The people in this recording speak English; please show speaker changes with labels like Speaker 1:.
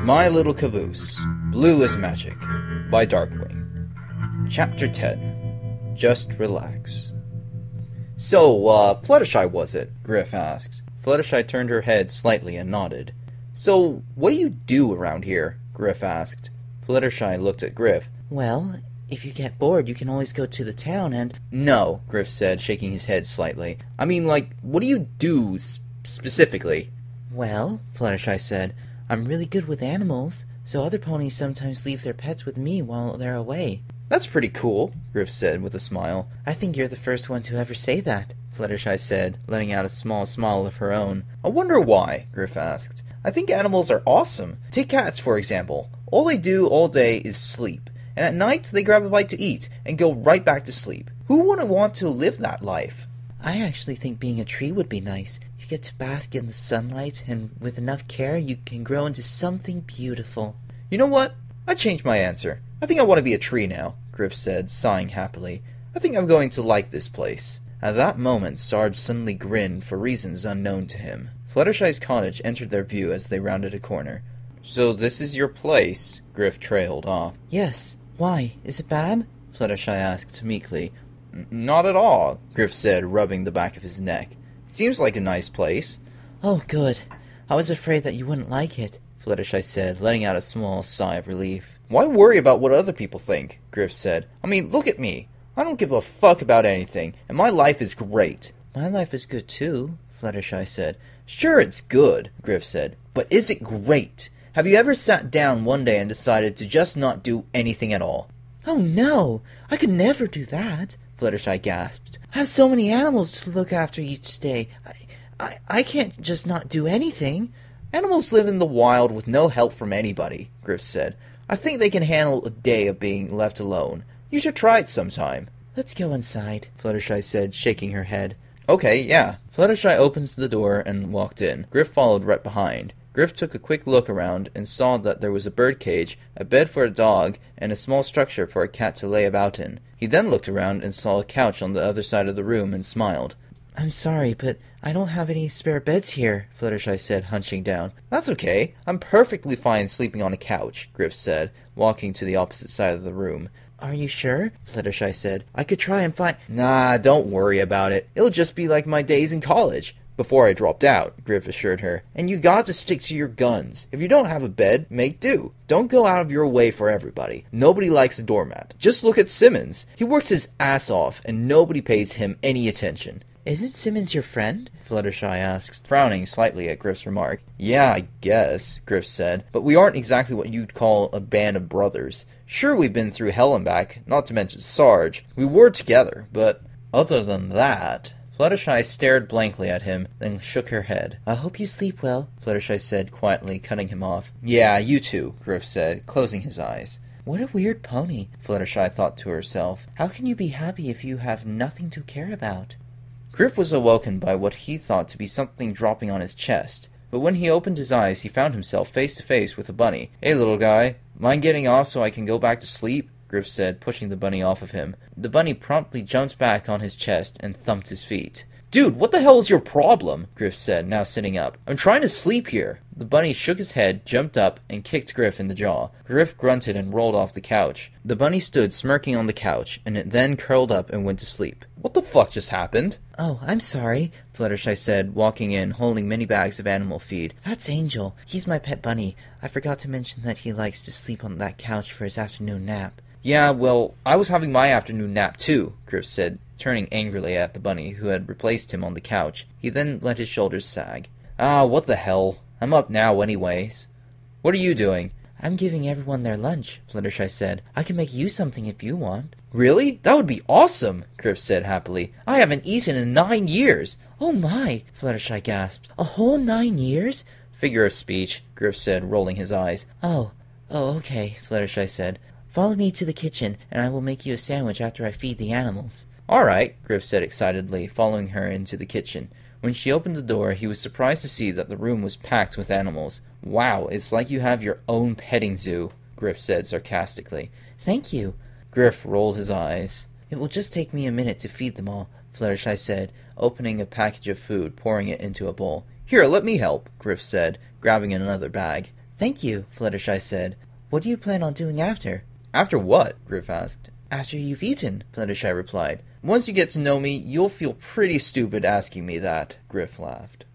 Speaker 1: My Little Caboose, Blue is Magic, by DarkWing. Chapter 10. Just Relax. So, Fluttershy was it? Griff asked. Fluttershy turned her head slightly and nodded. So, what do you do around here? Griff asked. Fluttershy looked at Griff.
Speaker 2: Well, if you get bored, you can always go to the town and...
Speaker 1: No, Griff said, shaking his head slightly. I mean, what do you do, specifically?
Speaker 2: Well, Fluttershy said, I'm really good with animals, so other ponies sometimes leave their pets with me while they're away.
Speaker 1: That's pretty cool, Griff said with a smile.
Speaker 2: I think you're the first one to ever say that, Fluttershy said, letting out a small smile of her own.
Speaker 1: I wonder why, Griff asked. I think animals are awesome. Take cats, for example. All they do all day is sleep, and at night they grab a bite to eat and go right back to sleep. Who wouldn't want to live that life?
Speaker 2: I actually think being a tree would be nice. You get to bask in the sunlight, and with enough care, you can grow into something beautiful.
Speaker 1: You know what? I changed my answer. I think I want to be a tree now, Griff said, sighing happily. I think I'm going to like this place. At that moment, Sarge suddenly grinned for reasons unknown to him. Fluttershy's cottage entered their view as they rounded a corner. So this is your place? Griff trailed off.
Speaker 2: Yes. Why? Is it bad?
Speaker 1: Fluttershy asked meekly. Not at all, Griff said, rubbing the back of his neck. Seems like a nice place.
Speaker 2: Oh, good. I was afraid that you wouldn't like it, Fluttershy said, letting out a small sigh of relief.
Speaker 1: Why worry about what other people think? Griff said. I mean, look at me. I don't give a fuck about anything, and my life is great.
Speaker 2: My life is good too, Fluttershy said.
Speaker 1: Sure, it's good, Griff said, but is it great? Have you ever sat down one day and decided to just not do anything at all?
Speaker 2: Oh no, I could never do that, Fluttershy gasped. I have so many animals to look after each day. I can't just not do anything.
Speaker 1: Animals live in the wild with no help from anybody, Griff said. I think they can handle a day of being left alone. You should try it sometime.
Speaker 2: Let's go inside, Fluttershy said, shaking her head.
Speaker 1: Okay, yeah. Fluttershy opens the door and walked in. Griff followed right behind. Griff took a quick look around and saw that there was a bird cage, a bed for a dog, and a small structure for a cat to lay about in. He then looked around and saw a couch on the other side of the room and smiled.
Speaker 2: I'm sorry, but I don't have any spare beds here, Fluttershy said, hunching down.
Speaker 1: That's okay. I'm perfectly fine sleeping on a couch, Griff said, walking to the opposite side of the room.
Speaker 2: Are you sure? Fluttershy said. I could try and find...
Speaker 1: Nah, don't worry about it. It'll just be like my days in college. Before I dropped out, Griff assured her. And you got to stick to your guns. If you don't have a bed, make do. Don't go out of your way for everybody. Nobody likes a doormat. Just look at Simmons. He works his ass off, and nobody pays him any attention.
Speaker 2: Isn't Simmons your friend? Fluttershy asked, frowning slightly at Griff's remark.
Speaker 1: Yeah, I guess, Griff said. But we aren't exactly what you'd call a band of brothers. Sure, we've been through hell and back, not to mention Sarge. We were together, but other than that... Fluttershy stared blankly at him, then shook her head.
Speaker 2: I hope you sleep well, Fluttershy said, quietly cutting him off.
Speaker 1: Yeah, you too, Griff said, closing his eyes.
Speaker 2: What a weird pony, Fluttershy thought to herself. How can you be happy if you have nothing to care about?
Speaker 1: Griff was awoken by what he thought to be something dropping on his chest, but when he opened his eyes he found himself face to face with a bunny. Hey, little guy, mind getting off so I can go back to sleep? Griff said, pushing the bunny off of him. The bunny promptly jumped back on his chest and thumped his feet. Dude, what the hell is your problem? Griff said, now sitting up. I'm trying to sleep here. The bunny shook his head, jumped up, and kicked Griff in the jaw. Griff grunted and rolled off the couch. The bunny stood smirking on the couch, and it then curled up and went to sleep. What the fuck just happened?
Speaker 2: Oh, I'm sorry, Fluttershy said, walking in, holding many bags of animal feed. That's Angel. He's my pet bunny. I forgot to mention that he likes to sleep on that couch for his afternoon nap.
Speaker 1: Yeah, well, I was having my afternoon nap too, Griff said, turning angrily at the bunny, who had replaced him on the couch. He then let his shoulders sag. Ah, what the hell? I'm up now anyways. What are you doing?
Speaker 2: I'm giving everyone their lunch, Fluttershy said. I can make you something if you want.
Speaker 1: Really? That would be awesome, Griff said happily. I haven't eaten in 9 years.
Speaker 2: Oh my, Fluttershy gasped. A whole 9 years?
Speaker 1: Figure of speech, Griff said, rolling his eyes.
Speaker 2: Oh, okay, Fluttershy said. Follow me to the kitchen, and I will make you a sandwich after I feed the animals.
Speaker 1: All right, Griff said excitedly, following her into the kitchen. When she opened the door, he was surprised to see that the room was packed with animals. Wow, it's like you have your own petting zoo, Griff said sarcastically.
Speaker 2: Thank you.
Speaker 1: Griff rolled his eyes.
Speaker 2: It will just take me a minute to feed them all, Fluttershy said, opening a package of food, pouring it into a bowl.
Speaker 1: Here, let me help, Griff said, grabbing another bag.
Speaker 2: Thank you, Fluttershy said. What do you plan on doing after?
Speaker 1: After what? Griff asked.
Speaker 2: After you've eaten, Fluttershy replied.
Speaker 1: Once you get to know me, you'll feel pretty stupid asking me that, Griff laughed.